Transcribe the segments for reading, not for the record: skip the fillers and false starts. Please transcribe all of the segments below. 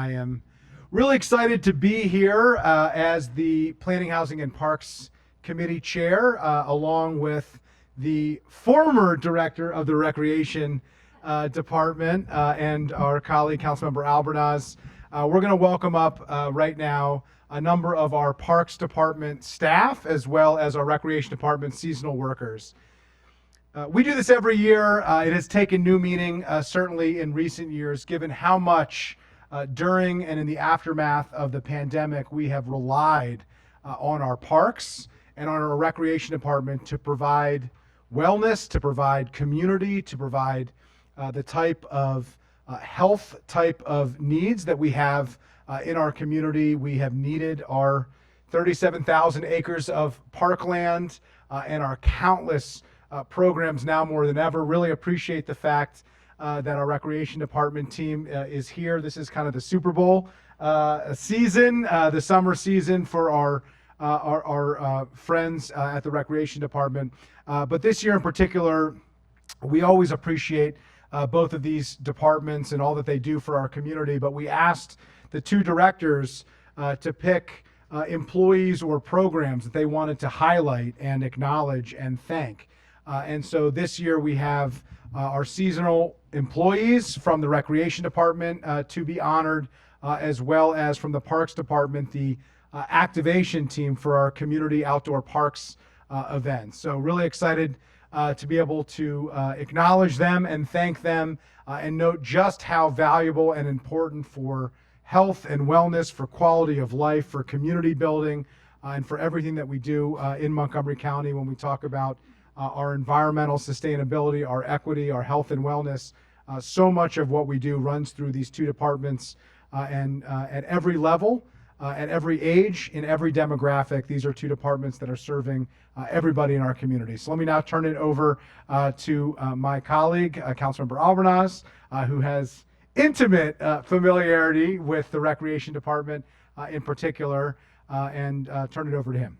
I am really excited to be here as the Planning, Housing, and Parks Committee Chair, along with the former Director of the Recreation Department and our colleague, Councilmember Albernaz. We're going to welcome up right now a number of our Parks Department staff, as well as our Recreation Department seasonal workers. We do this every year. It has taken new meaning, certainly in recent years, given how much during and in the aftermath of the pandemic we have relied on our parks and on our recreation department to provide wellness, to provide community, to provide the type of health type of needs that we have in our community. We have needed our 37,000 acres of parkland and our countless programs now more than ever. Really appreciate the fact that our recreation department team is here. This is kind of the Super Bowl season, the summer season for our friends at the recreation department. But this year in particular, we always appreciate both of these departments and all that they do for our community. But we asked the two directors to pick employees or programs that they wanted to highlight and acknowledge and thank. And so this year we have our seasonal employees from the Recreation Department to be honored, as well as from the Parks Department, the activation team for our community outdoor parks events. So really excited to be able to acknowledge them and thank them and note just how valuable and important for health and wellness, for quality of life, for community building, and for everything that we do in Montgomery County when we talk about our environmental sustainability, our equity, our health and wellness. So much of what we do runs through these two departments and at every level, at every age, in every demographic. These are two departments that are serving everybody in our community. So let me now turn it over to my colleague, Councilmember Albernaz, who has intimate familiarity with the Recreation Department in particular, and turn it over to him.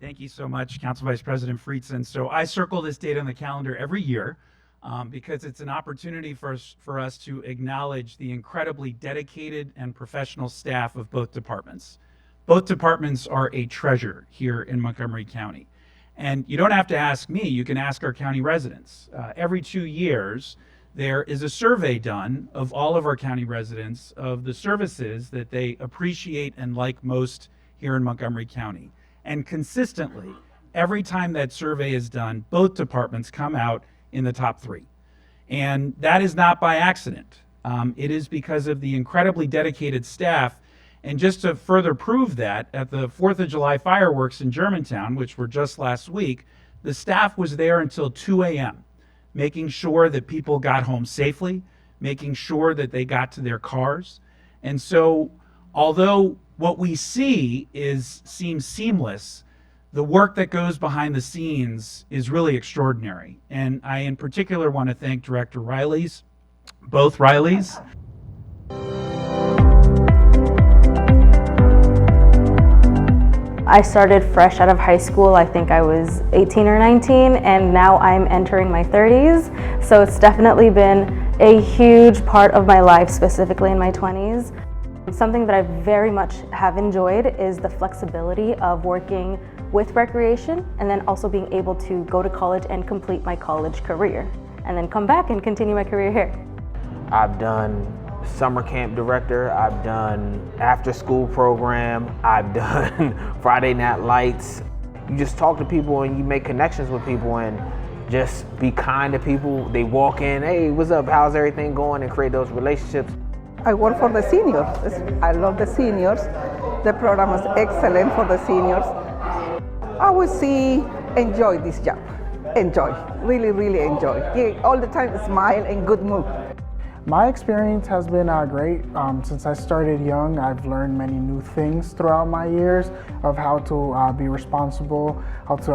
Thank you so much, Council Vice President Friedson. So I circle this date on the calendar every year because it's an opportunity for us to acknowledge the incredibly dedicated and professional staff of both departments. Both departments are a treasure here in Montgomery County. And you don't have to ask me, you can ask our county residents. Every 2 years, there is a survey done of all of our county residents of the services that they appreciate and like most here in Montgomery County. And consistently, every time that survey is done, both departments come out in the top 3. And that is not by accident. It is because of the incredibly dedicated staff. And just to further prove that, at the 4th of July fireworks in Germantown, which were just last week, the staff was there until 2 a.m., making sure that people got home safely, making sure that they got to their cars. And so, although what we see seems seamless, the work that goes behind the scenes is really extraordinary. And I in particular want to thank Director Riley's, both Riley's. I started fresh out of high school. I think I was 18 or 19, and now I'm entering my 30s. So it's definitely been a huge part of my life, specifically in my 20s. Something that I very much have enjoyed is the flexibility of working with recreation and then also being able to go to college and complete my college career and then come back and continue my career here. I've done summer camp director, I've done after school program, I've done Friday night lights. You just talk to people and you make connections with people and just be kind to people. They walk in, hey, what's up, how's everything going, and create those relationships. I work for the seniors. I love the seniors. The program is excellent for the seniors. I would say enjoy this job. Enjoy, really, really enjoy. Yeah, all the time smile and good mood. My experience has been great. Since I started young, I've learned many new things throughout my years of how to be responsible, how to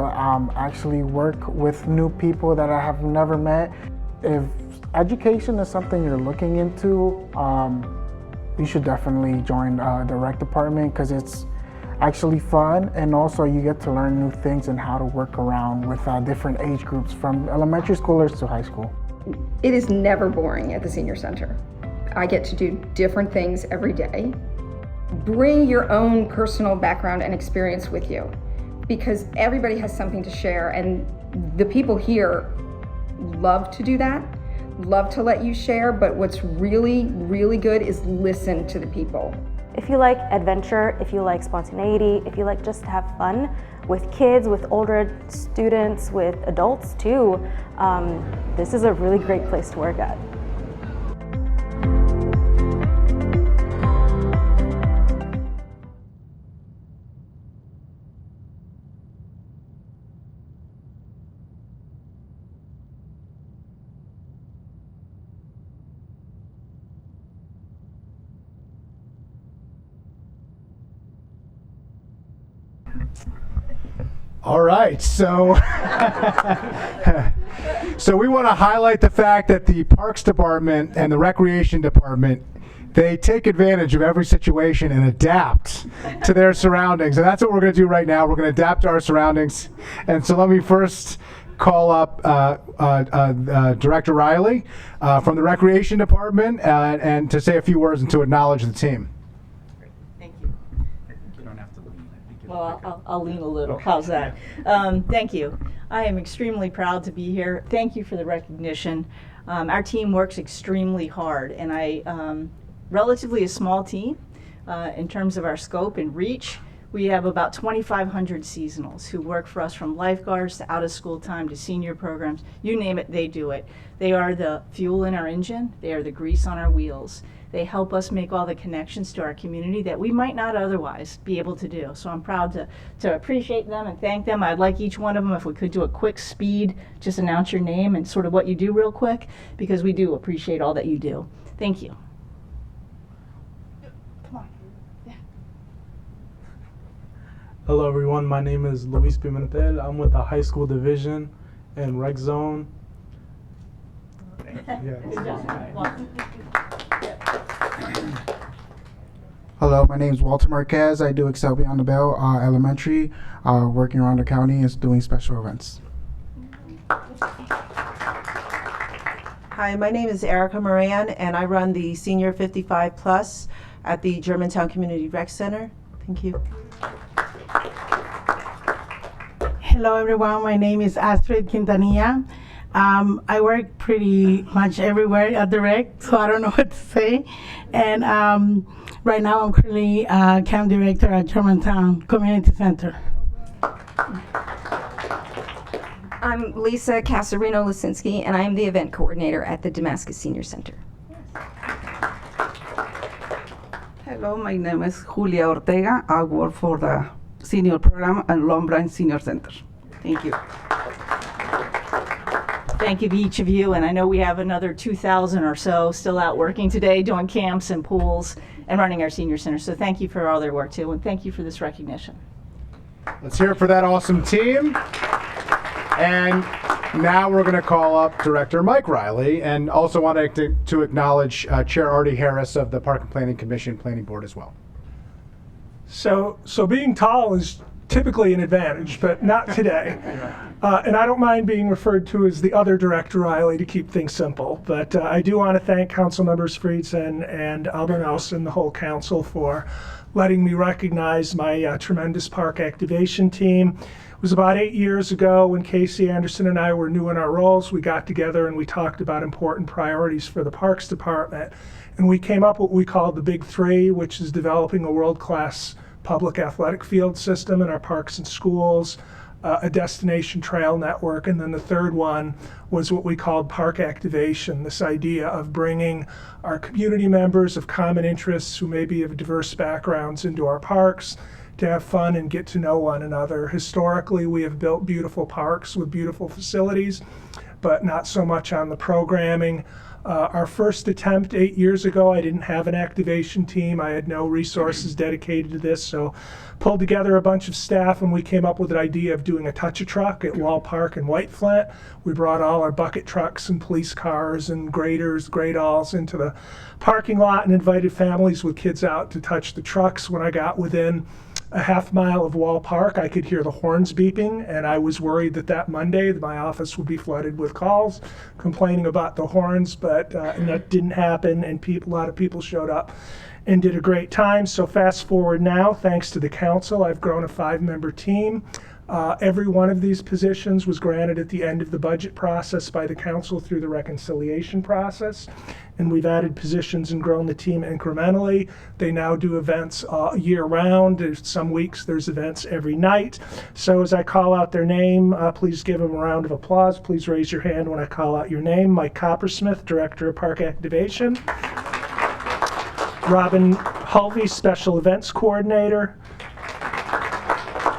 actually work with new people that I have never met. If education is something you're looking into, you should definitely join the rec department because it's actually fun, and also you get to learn new things and how to work around with different age groups from elementary schoolers to high school. It is never boring at the senior center. I get to do different things every day. Bring your own personal background and experience with you, because everybody has something to share, and the people here love to do that, love to let you share, but what's really, really good is listen to the people. If you like adventure, if you like spontaneity, if you like just to have fun with kids, with older students, with adults too, this is a really great place to work at. All right, so so we want to highlight the fact that the Parks Department and the Recreation Department, they take advantage of every situation and adapt to their surroundings. And that's what we're going to do right now. We're going to adapt to our surroundings. And so let me first call up Director Riley from the Recreation Department and to say a few words and to acknowledge the team. Thank you. You don't have to lean. I think it'll Well, pick up. I'll lean a little. How's that? Thank you. I am extremely proud to be here. Thank you for the recognition. Our team works extremely hard, and relatively a small team in terms of our scope and reach. We have about 2,500 seasonals who work for us, from lifeguards to out of school time to senior programs. You name it, they do it. They are the fuel in our engine. They are the grease on our wheels. They help us make all the connections to our community that we might not otherwise be able to do. So I'm proud to appreciate them and thank them. I'd like each one of them, if we could do a quick speed, just announce your name and sort of what you do real quick, because we do appreciate all that you do. Thank you. Come on. Yeah. Hello everyone, my name is Luis Pimentel. I'm with the high school division and rec zone. Good job. Hello, my name is Walter Marquez. I do Excel Beyond the Bell Elementary, working around the county and doing special events. Hi, my name is Erica Moran, and I run the Senior 55 Plus at the Germantown Community Rec Center. Thank you. Hello everyone, my name is Astrid Quintanilla. I work pretty much everywhere at the rec, so I don't know what to say. And right now I'm currently camp director at Germantown Community Center. I'm Lisa Casarino-Lisinski, and I am the event coordinator at the Damascus Senior Center. Hello, my name is Julia Ortega. I work for the senior program at Lombra Senior Center. Thank you. Thank you to each of you, and I know we have another 2,000 or so still out working today, doing camps and pools and running our senior center. So thank you for all their work too, and thank you for this recognition. Let's hear it for that awesome team. And now we're going to call up Director Mike Riley, and also want to acknowledge Chair Artie Harris of the Park and Planning Commission Planning Board as well. So being tall is typically an advantage, but not today. And I don't mind being referred to as the other Director Riley to keep things simple. But I do want to thank Councilmembers Friedson and Albernos and the whole council for letting me recognize my tremendous park activation team. It was about 8 years ago when Casey Anderson and I were new in our roles. We got together and we talked about important priorities for the Parks Department. And we came up with what we called the Big Three, which is developing a world-class public athletic field system in our parks and schools, a destination trail network, and then the third one was what we called park activation, this idea of bringing our community members of common interests who may be of diverse backgrounds into our parks to have fun and get to know one another. Historically, we have built beautiful parks with beautiful facilities, but not so much on the programming. Our first attempt 8 years ago, I didn't have an activation team. I had no resources dedicated to this, so pulled together a bunch of staff and we came up with an idea of doing a touch-a-truck at Wall Park in White Flint. We brought all our bucket trucks and police cars and graders, grade-alls into the parking lot and invited families with kids out to touch the trucks. When I got within a half mile of Wall Park, I could hear the horns beeping, and I was worried that Monday my office would be flooded with calls complaining about the horns, but and that didn't happen, and a lot of people showed up and did a great time. So fast forward now, thanks to the council, I've grown a 5-member team. Every one of these positions was granted at the end of the budget process by the council through the reconciliation process. And we've added positions and grown the team incrementally. They now do events year round. There's some weeks there's events every night. So as I call out their name, please give them a round of applause. Please raise your hand when I call out your name. Mike Coppersmith, Director of Park Activation. Robin Hulvey, Special Events Coordinator.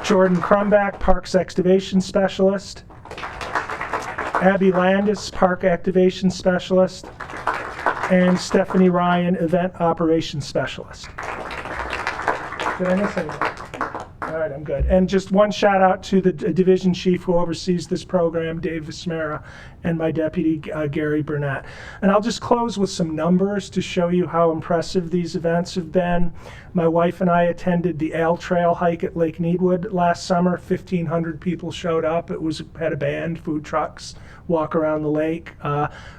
Jordan Crumbach, Parks Activation Specialist. Abby Landis, Park Activation Specialist. And Stephanie Ryan, Event Operations Specialist. Did I miss anything? All right, I'm good. And just one shout out to the division chief who oversees this program, Dave Vismera, and my deputy, Gary Burnett. And I'll just close with some numbers to show you how impressive these events have been. My wife and I attended the Ale Trail hike at Lake Needwood last summer. 1,500 people showed up. It had a band, food trucks, walk around the lake.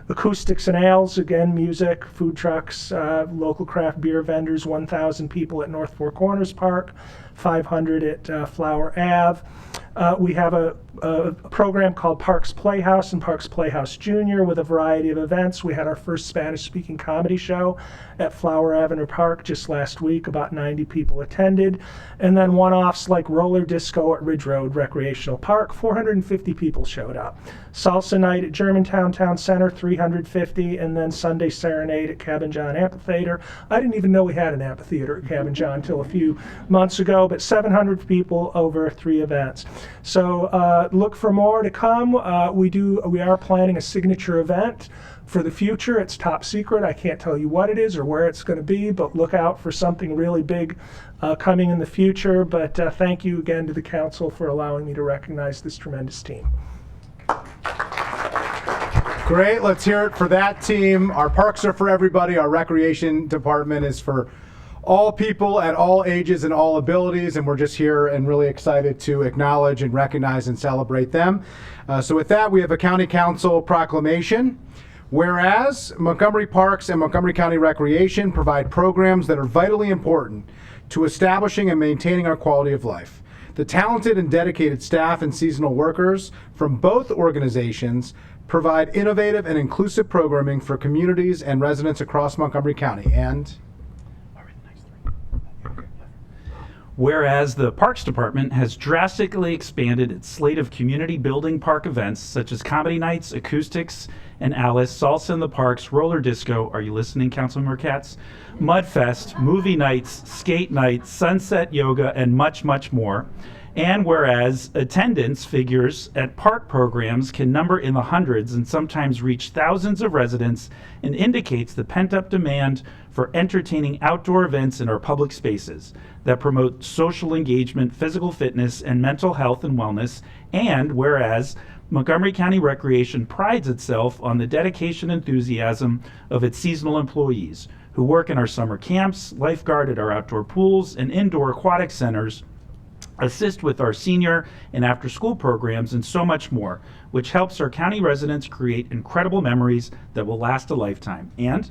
Acoustics and Ales, again, music, food trucks, local craft beer vendors, 1,000 people at North Four Corners Park, 500 at Flower Ave. We have a program called Parks Playhouse and Parks Playhouse Junior with a variety of events. We had our first Spanish-speaking comedy show at Flower Avenue Park just last week. About 90 people attended. And then one-offs like roller disco at Ridge Road Recreational Park, 450 people showed up. Salsa night at Germantown Town Center, 350, and then Sunday serenade at Cabin John Amphitheater. I didn't even know we had an amphitheater at Cabin John until a few months ago, but 700 people over 3 events. So look for more to come. We are planning a signature event for the future. It's top secret. I can't tell you what it is or where it's going to be, but look out for something really big coming in the future. But thank you again to the council for allowing me to recognize this tremendous team. Great, let's hear it for that team. Our parks are for everybody. Our recreation department is for all people at all ages and all abilities, and we're just here and really excited to acknowledge and recognize and celebrate them. So with that, we have a county council proclamation. Whereas Montgomery Parks and Montgomery County Recreation provide programs that are vitally important to establishing and maintaining our quality of life. The talented and dedicated staff and seasonal workers from both organizations provide innovative and inclusive programming for communities and residents across Montgomery County. And whereas the Parks Department has drastically expanded its slate of community building park events such as comedy nights, acoustics, and Alice, Salsa in the Parks, roller disco, are you listening, Councilmember Katz? Mudfest, movie nights, skate nights, sunset yoga, and much, much more. And whereas attendance figures at park programs can number in the hundreds and sometimes reach thousands of residents, and indicates the pent-up demand for entertaining outdoor events in our public spaces that promote social engagement, physical fitness, and mental health and wellness. And whereas Montgomery County Recreation prides itself on the dedication and enthusiasm of its seasonal employees who work in our summer camps, lifeguard at our outdoor pools, and indoor aquatic centers, assist with our senior and after-school programs, and so much more, which helps our county residents create incredible memories that will last a lifetime. And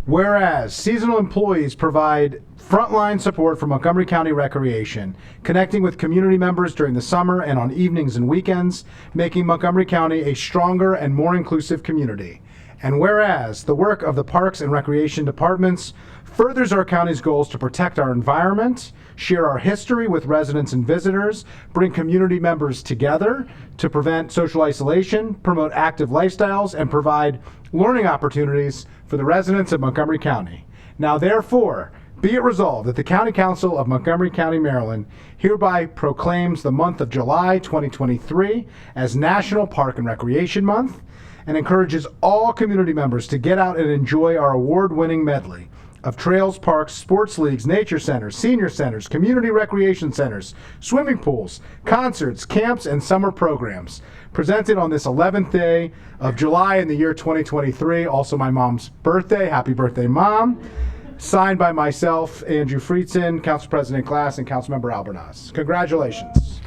whereas seasonal employees provide frontline support for Montgomery County Recreation, connecting with community members during the summer and on evenings and weekends, making Montgomery County a stronger and more inclusive community. And whereas the work of the Parks and Recreation Departments furthers our county's goals to protect our environment, share our history with residents and visitors, bring community members together to prevent social isolation, promote active lifestyles, and provide learning opportunities for the residents of Montgomery County. Now therefore, be it resolved that the County Council of Montgomery County, Maryland hereby proclaims the month of July 2023 as National Park and Recreation Month, and encourages all community members to get out and enjoy our award-winning medley of trails, parks, sports leagues, nature centers, senior centers, community recreation centers, swimming pools, concerts, camps, and summer programs. Presented on this 11th day of July in the year 2023, also my mom's birthday. Happy birthday, Mom. signed by myself, Andrew Friedson, Council President Glass, and Councilmember Albornoz. Congratulations.